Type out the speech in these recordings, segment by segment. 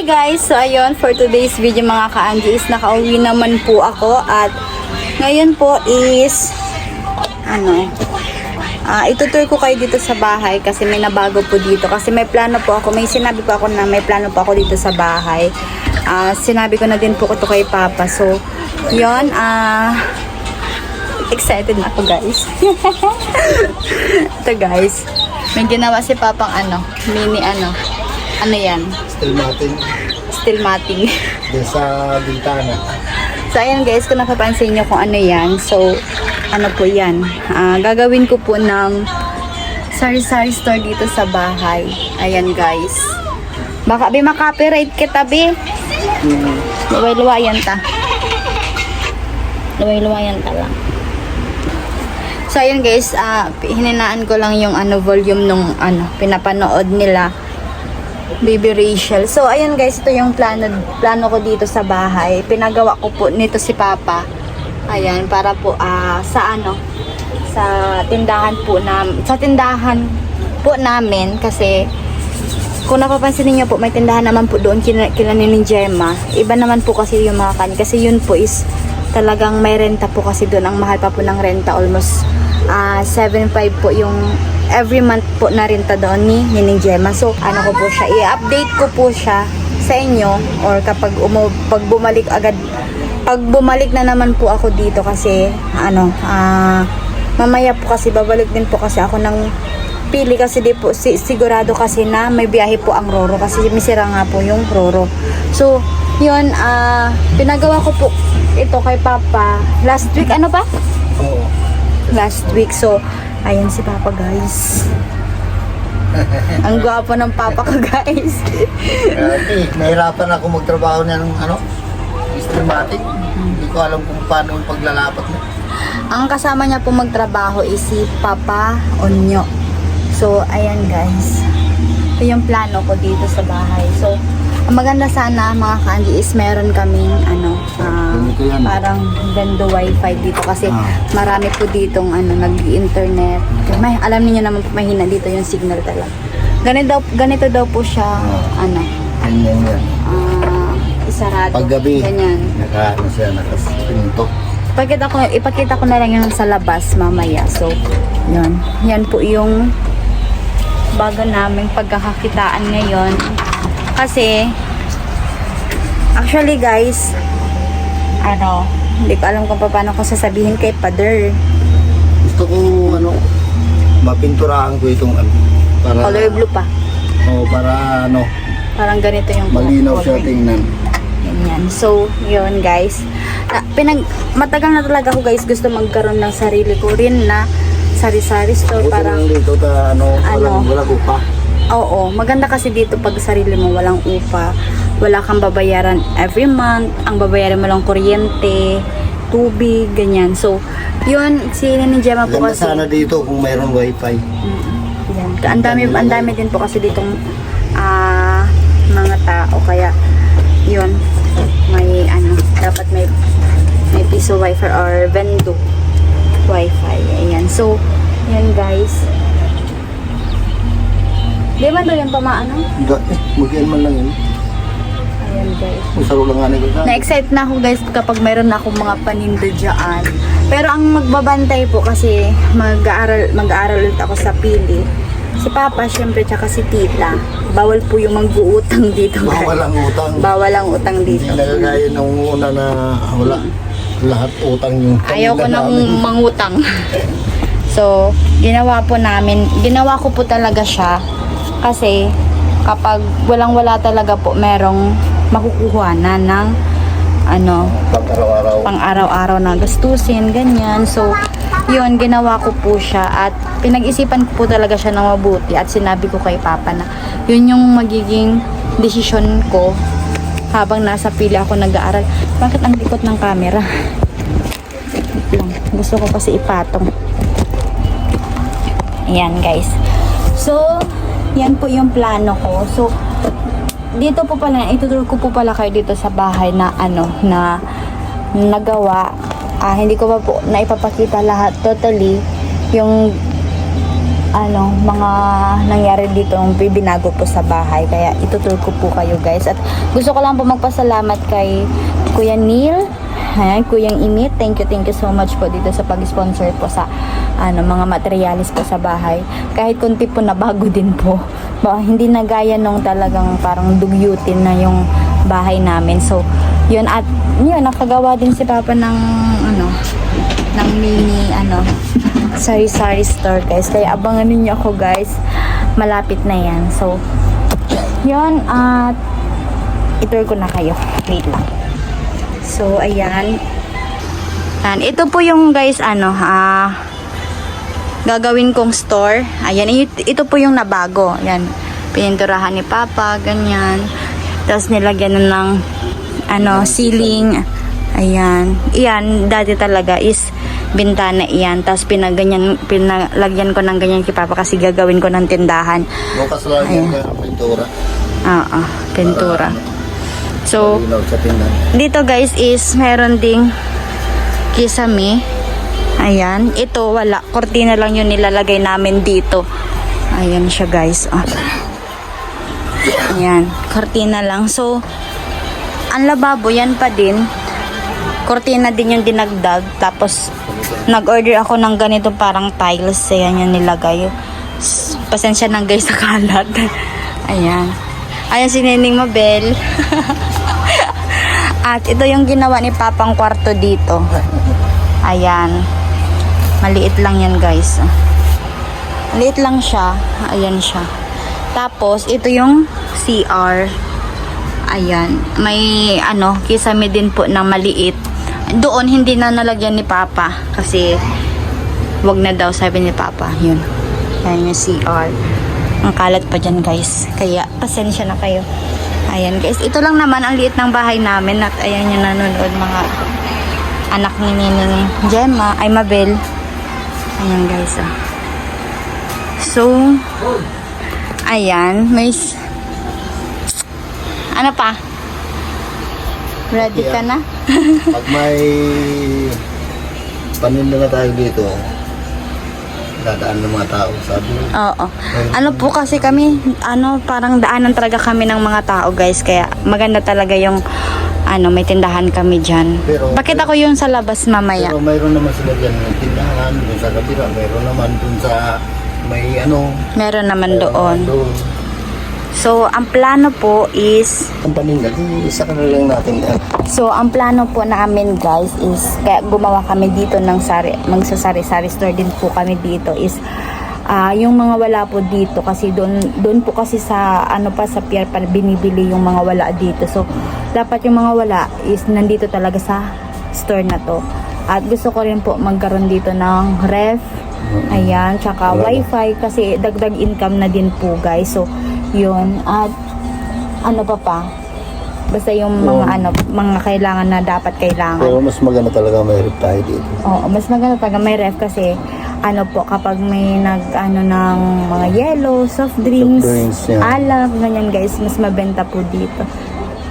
Hi guys! So ayun, for today's video mga ka-Angie is nakauwi naman po ako at ngayon po is itutur ko kayo dito sa bahay kasi may nabago po dito kasi may plano po ako, may sinabi po ako na may plano po ako dito sa bahay. Sinabi ko na din po ito kay Papa. So yun, excited na ako guys. Ito guys, may ginawa si Papang mini ano yan? Steel matting. Doon sa bintana. So, ayan guys, kung napapansin nyo kung ano yan. So, ano po yan. Gagawin ko po ng sari-sari store dito sa bahay. Ayan guys. Baka makapiright kita, be. Luway-luwayan ta. Luway-luwayan ta lang. So, ayan guys, hininaan ko lang yung volume nung pinapanood nila. Baby Rachel. So, ayan guys, ito yung plano ko dito sa bahay. Pinagawa ko po nito si Papa. Ayan, para po sa tindahan po namin kasi kung napapansin niyo po, may tindahan naman po doon kila ni Gemma. Iba naman po kasi yung mga kasi yun po is talagang may renta po kasi doon. Ang mahal pa po ng renta, almost 7.5 po yung every month po na renta doon ni Nining Gemma. So, ko po siya, i-update ko po siya sa inyo or kapag pag bumalik na naman po ako dito kasi mamaya po kasi babalik din po kasi ako ng pili kasi di po sigurado kasi na may biyahe po ang Roro kasi misira nga po yung Roro. So, yun, pinagawa ko po ito kay Papa last week, Oo. last week. So, ayan si Papa guys. Ang gwapo ng Papa ko guys. Nahirapan ako magtrabaho ng systematic. Hindi ko alam kung paano yung paglalapat mo. Ang kasama niya po magtrabaho is si Papa Onyo. So, ayan guys. Ito yung plano ko dito sa bahay. So, ang maganda sana mga ka-Angie is meron kaming parang gando wifi dito kasi marami po ditong nag-internet. Alam niyo naman po mahina dito yung signal talaga. Ganito daw po siya Ganyan yan. isarado. Paggabi, ganyan. Nakaspinto. Ipakita ko na lang yung sa labas mamaya. So, yun. Yan po yung bago naming pagkakakitaan ngayon. Kasi, actually guys, hindi ko alam kung paano ko sasabihin kay Pader. Gusto ko, mapinturahan ko itong para, Color blue pa. para Parang ganito yung malinaw siya color. tingnan. Ganyan. So, yun guys. Matagal na talaga ako guys gusto magkaroon ng sarili ko rin na sari-sari store. Buti Parang, lang dito wala ko pa. oo, maganda kasi dito pag sarili mo walang upa, wala kang babayaran every month, ang babayaran mo lang kuryente, tubig, ganyan. So, yun, si Nining Gemma po Ganda kasi. sana dito kung mayroong wifi. Yan. Ang dami din po kasi ditong mga tao, kaya yun, may dapat may piso wifi or vendo wifi. Ayan. So, yan guys. Di man doon yung pamaano? Magyan man lang yun. Ayan guys. Masaro lang nga nito. Na-excite na ako guys kapag mayroon na akong mga paninda dyan. Pero ang magbabantay po kasi mag-aaral ulit ako sa pili. Si Papa syempre tsaka si Tita. Bawal po yung mag-uutang dito. Bawal ang utang. Bawal ang utang dito. Hindi nagagaya nung una na wala. Lahat utang yung Ayaw ko nang mangutang. So, ginawa ko po talaga siya. Kasi kapag walang-wala talaga po, merong makukuhanan ng pang-araw-araw. pang-araw-araw na gastusin, ganyan. So, yun, ginawa ko po siya at pinag-isipan ko po talaga siya ng mabuti at sinabi ko kay Papa na yun yung magiging desisyon ko habang nasa pili ako nag-aaral. Bakit ang likot ng camera? Gusto ko kasi ipatong. Ayan guys. So, yan po yung plano ko. So, dito po pala, ituturo ko po pala kayo dito sa bahay na na nagawa. Hindi ko pa po naipapakita lahat totally yung mga nangyari dito ng binago po sa bahay. Kaya itutur ko po kayo guys. At gusto ko lang po magpasalamat kay Kuya Neil, Kuyang Imit. Thank you so much po dito sa pag-sponsor po sa mga materialis po sa bahay. Kahit konti po nabago din po. Hindi na gaya nung talagang parang dugyutin na yung bahay namin. So, yun, at yun, nakagawa din si Papa ng ng mini sari-sari store guys. Kaya abangan niyo ako guys. Malapit na yan. So, yun, at itour ko na kayo. Wait lang. So, ayan. Ito po yung guys, gagawin kong store. Ayan, ito po yung nabago. Ayan, pininturahan ni Papa, ganyan. Tapos nilagyan na ng ceiling. Ayan. Iyan, dati talaga is bintana iyan. Tapos pinalagyan ko ng ganyan kay Papa kasi gagawin ko ng tindahan. Bukas lang yung pintura. Oo, pintura. So, Ilaw sa tindahan. dito guys is meron ding kisame. Ayan. Ito wala. Kortina lang yung nilalagay namin dito. Ayan siya guys. Oh. Ayan. Kortina lang. So, ang lababo yan pa din. Kortina din yung dinagdag. Tapos, nag-order ako ng ganito parang tiles. Ayan yung nilagay. Pasensya na guys sa kalat. Ayan. Ayan si Nening Mabel. At ito yung ginawa ni Papang kwarto dito. Ayan. Maliit lang yan guys. Maliit lang siya. Ayan siya. Tapos, ito yung CR. Ayan. May kisame din po na maliit. Doon, hindi na nalagyan ni Papa. Kasi, wag na daw sabi ni Papa. Yun. Ayan yung CR. Ang kalat pa dyan guys. Kaya, pasensya na kayo. Ayan guys. Ito lang naman ang liit ng bahay namin. At ayan yung nanonood mga anak ni Nining Gemma. Ay, Mabel. Ayan guys. So, ayan. May... Ano pa? Ready ka na? Pag may paninda na tayo dito, dadaan ng mga tao, sabi mo. Oo. Ano po kasi kami, parang daanan talaga kami ng mga tao guys. Kaya maganda talaga yung, may tindahan kami dyan. Pakita ko yung sa labas mamaya. Pero mayroon naman sila dyan ng tindahan, dun sa kabila, mayroon naman dun sa may Meron naman doon. So, ang plano po is... Ang paninda, isa ka na lang natin yan. So, ang plano po namin guys is, kaya gumawa kami dito ng magsasari-sari store din po kami dito is, yung mga wala po dito kasi doon po kasi sa, sa pier pa binibili yung mga wala dito. So, dapat yung mga wala is nandito talaga sa store na to. At gusto ko rin po magkaroon dito ng ref, ayan, tsaka wifi kasi dagdag income na din po guys. So, yun. At basta yung mga kailangan na dapat kailangan. Pero mas maganda talaga may ref tayo dito. Oo, mas maganda talaga may ref kasi kapag may ng mga yellow, soft drinks, yeah. alak, ganyan guys, mas mabenta po dito.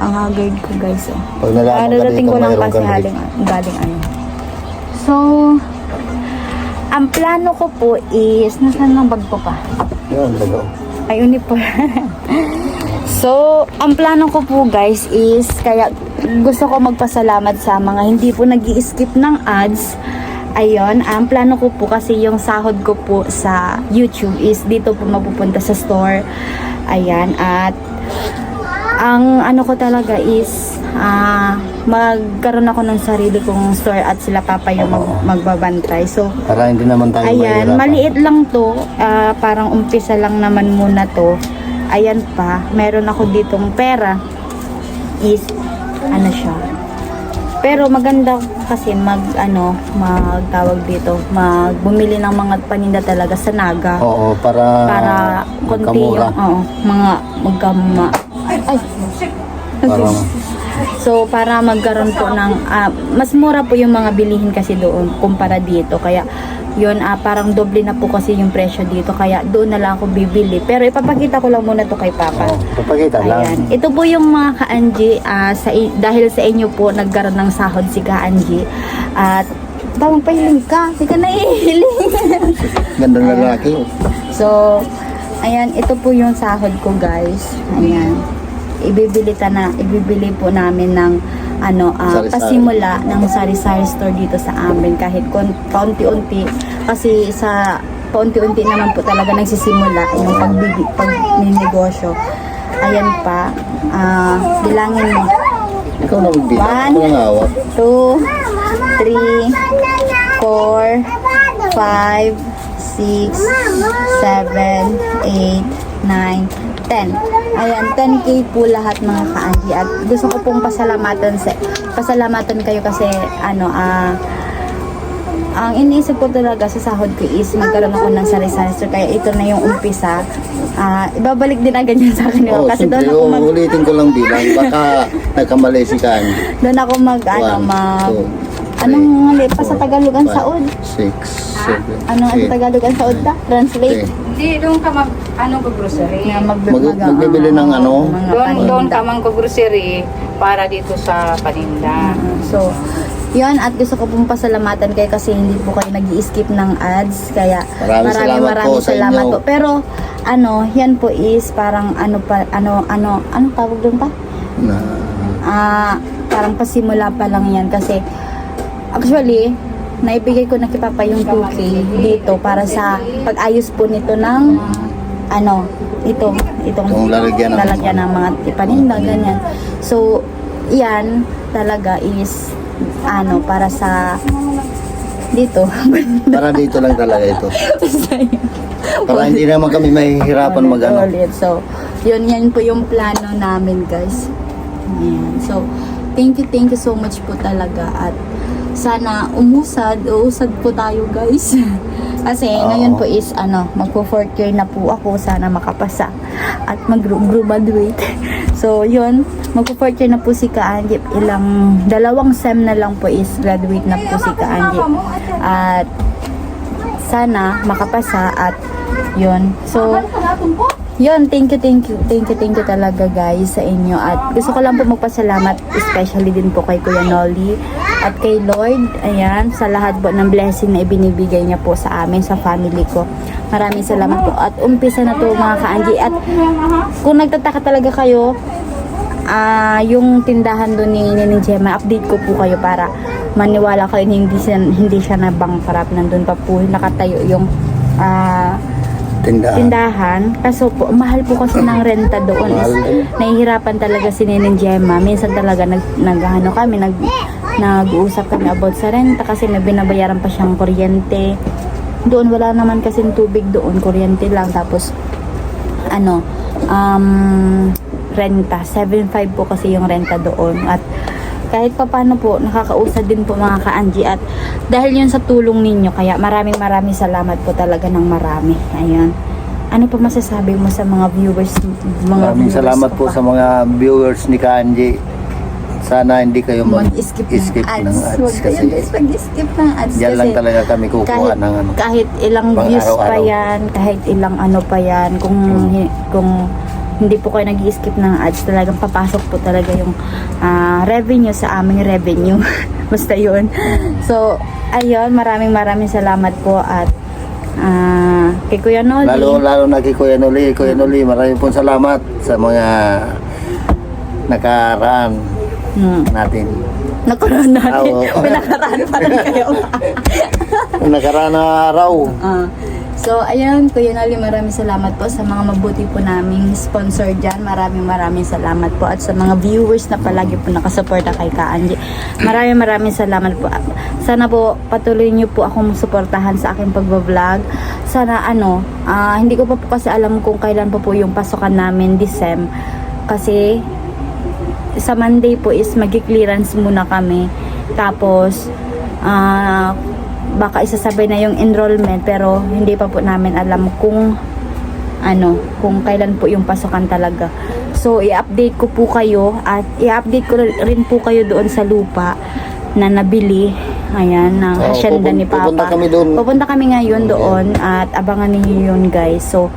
Ang haggard ko guys. Pag nalaman ka dito, ko lang mayroon kasi galing So, ang plano ko po is, nasaan ang bag ko pa? Yan, lagaw. Ay, uniform. So, ang plano ko po guys is, kaya gusto ko magpasalamat sa mga hindi po nag-i-skip ng ads. Ayun, ang plano ko po kasi yung sahod ko po sa YouTube is dito po mapupunta sa store. Ayan, at ang ko talaga is magkaroon ako ng sarili kong store at sila Papa yung magbabantay. So, para hindi naman tayo ayan, maliit lang to. Parang umpisa lang naman muna to. Ayan pa, meron ako ditong pera is siya. Pero maganda kasi magtawag dito, magbumili ng mga paninda talaga sa Naga. Oo, para konti yung mga magkama. Ay. Parang So, para magkaroon po ng, mas mura po yung mga bilihin kasi doon kumpara dito. Kaya, yun, parang doble na po kasi yung presyo dito. Kaya, doon na lang ako bibili. Pero, ipapakita ko lang muna to kay Papa. papakita lang. Ayan. Ito po yung mga ka-Angie. Dahil sa inyo po, nagkaroon ng sahod si ka-Angie. At, bawang pahiling ka. Hindi ka naihiling. Ganda ng lalaki. So, ayan, ito po yung sahod ko guys. Ayan. Ibibili po namin ng Sari-sari. pasimula ng sari-sari store dito sa amin kahit paunti-unti kasi sa paunti-unti naman po talaga nagsisimula yung pagninegosyo. Ayan pa. Bilangin mo. Ikaw na magbilang. One. Ako lang hawak. 2, 3, 4, 5, 6, 7, 8, 9, 10. Ayan, 10k po lahat mga ka-Angie. At gusto ko pong pasalamatan kayo kasi ang iniisip ko talaga sa sahod ko is magkaroon ako ng sari-sari store. Kaya ito na yung umpisa. Ibabalik din agad yun sa akin. Kasi doon ako ulitin ko lang bilang. Baka nagkamali si Kanye. doon ako anong mali pa sa Tagalog ang saod? 6, 7, Ano ang Tagalog ang saod ta? Translate. Hindi, doon ka grocery. Nga magbibili ng Doon ka grocery para dito sa paninda. So, yun, at gusto ko pong pasalamatan kayo kasi hindi po kayo nag-i-skip ng ads. Kaya maraming salamat po. Pero, yan po is parang anong tawag doon pa? Parang pasimula pa lang yan kasi actually, naibigay ko na kay Papa yung 2K dito para sa pag-ayos po nito ng itong lalagyan ng mga paninda, ganyan. So, yan talaga is para sa dito. Para dito lang talaga ito. Para hindi naman kami mahihirapan Ulit. So, yan po yung plano namin, guys. Ayan. So, thank you so much po talaga at sana uusad po tayo guys. Kasi ngayon po is magpo 4th year na po ako, sana makapasa at mag-graduate. So yun, magpo 4th year na po si Ka-Angie, 2 sem na lang po is graduate na po si Ka-Angie. At sana makapasa at yun. So yun, thank you talaga guys sa inyo. At gusto ko lang po magpasalamat especially din po kay Kuya Nolly at kay Lord, ayan, sa lahat po ng blessing na ibinibigay niya po sa amin, sa family ko. Maraming salamat po. At umpisa na to mga ka-Angie. At kung nagtataka talaga kayo, yung tindahan doon ni Gemma, update ko po kayo para maniwala kayo na hindi siya na-bankrupt. Nandun pa po, nakatayo yung tindahan. Kaso po, mahal po kasi ng renta doon. Nahihirapan talaga si Neneng Gemma. Minsan talaga nag-uusap kami about sa renta kasi may binabayaran pa siyang kuryente. Doon wala naman kasi tubig doon, kuryente lang. Tapos renta, 7.5 po kasi yung renta doon. At kahit pa paano po, nakakausad din po mga ka-Angie. At dahil yun sa tulong ninyo, kaya maraming salamat po talaga ng marami. Ayun. Ano pa masasabi mo sa mga viewers? Maraming salamat po sa mga viewers ni Ka-Angie. Sana hindi kayo mag-skip ng ads. Huwag kayo guys mag-skip ng ads. Yan lang talaga kami kukuha ng kahit ilang views pa yan, kahit ilang pa yan, kung hindi po kayo nag-skip ng ads, talagang papasok po talaga yung revenue sa aming revenue. Basta yun. So, ayun, maraming salamat po at kay Kuya Nolly. Lalo na kay Kuya Nolly. Kuya Nolly, maraming pong salamat sa mga nakaraan natin. Nakaraan natin. May nakaraan pa rin kayo. Nakaraan na araw. So, ayun, Kuya Nolly, maraming salamat po sa mga mabuti po naming sponsor dyan. Maraming salamat po. At sa mga viewers na palagi po nakasuporta kay Ka-Angie. Maraming salamat po. Sana po patuloy niyo po akong suportahan sa aking pagbablog. Sana hindi ko pa po kasi alam kung kailan po yung pasokan namin December. Kasi sa Monday po is mag-clearance muna kami. Tapos, baka isasabay na yung enrollment pero hindi pa po namin alam kung kailan po yung pasokan talaga. So i-update ko po kayo at i-update ko rin po kayo doon sa lupa na nabili, ayan, ng hacienda ni Papa. Pupunta kami ngayon doon at abangan niyo yun guys. So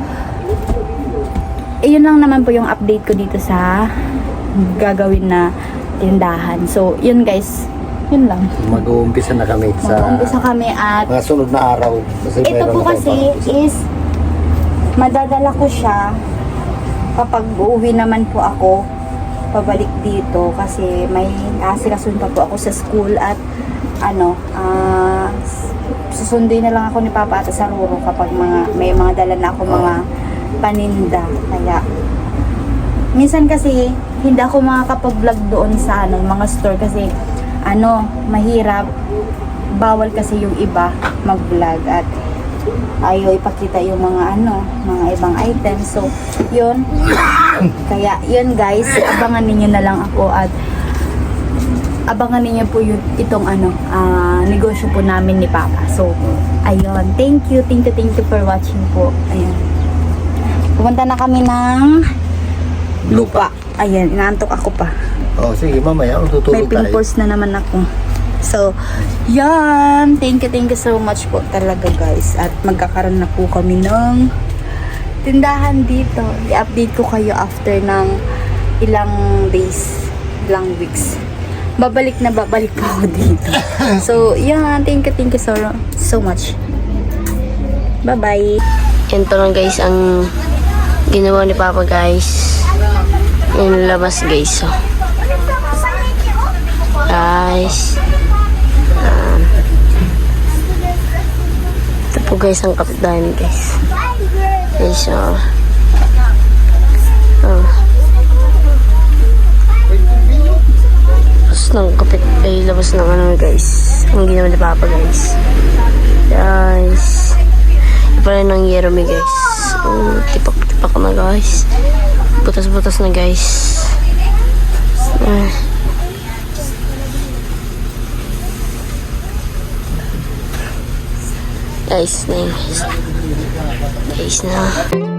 iyon lang naman po yung update ko dito sa gagawin na tindahan. So yun guys, yun lang. Mag-uumpisa na kami sa mag-uumpisa kami at mga sunod na araw. Kasi ito po kasi is madadala ko siya kapag uuwi naman po ako pabalik dito kasi may asikasun pa po ako sa school at susunduin na lang ako ni Papa at sa Ruro kapag may mga dala na ako mga paninda. Kaya minsan kasi hindi ako makakapag-vlog doon sa mga store kasi mahirap, bawal kasi yung iba mag-vlog at ayaw ipakita yung mga mga ibang items. So yun, kaya yun guys, abangan ninyo na lang ako at abangan ninyo po itong negosyo po namin ni Papa. So ayun, thank you for watching po. Ayun, pumunta na kami ng lupa. Ayan, inaantok ako pa. Oh, sige, mamaya tutulog May tayo. pimples na naman ako. So, yan. Thank you so much po talaga guys. At magkakaroon na po kami ng tindahan dito. I-update ko kayo after ng ilang days, ilang weeks. Babalik pa ako dito. So, yan. Thank you so much. Bye-bye. Ito lang guys ang ginawa ni Papa guys. Yung labas guys. So, guys. Ito po guys ang kapitbahay guys. Guys, labas ng labas ng guys. Ang ginawa ni Papa guys. Guys. Ito rin ng Jeremy guys. Tipak na guys. Butas-butas na guys. Guys na.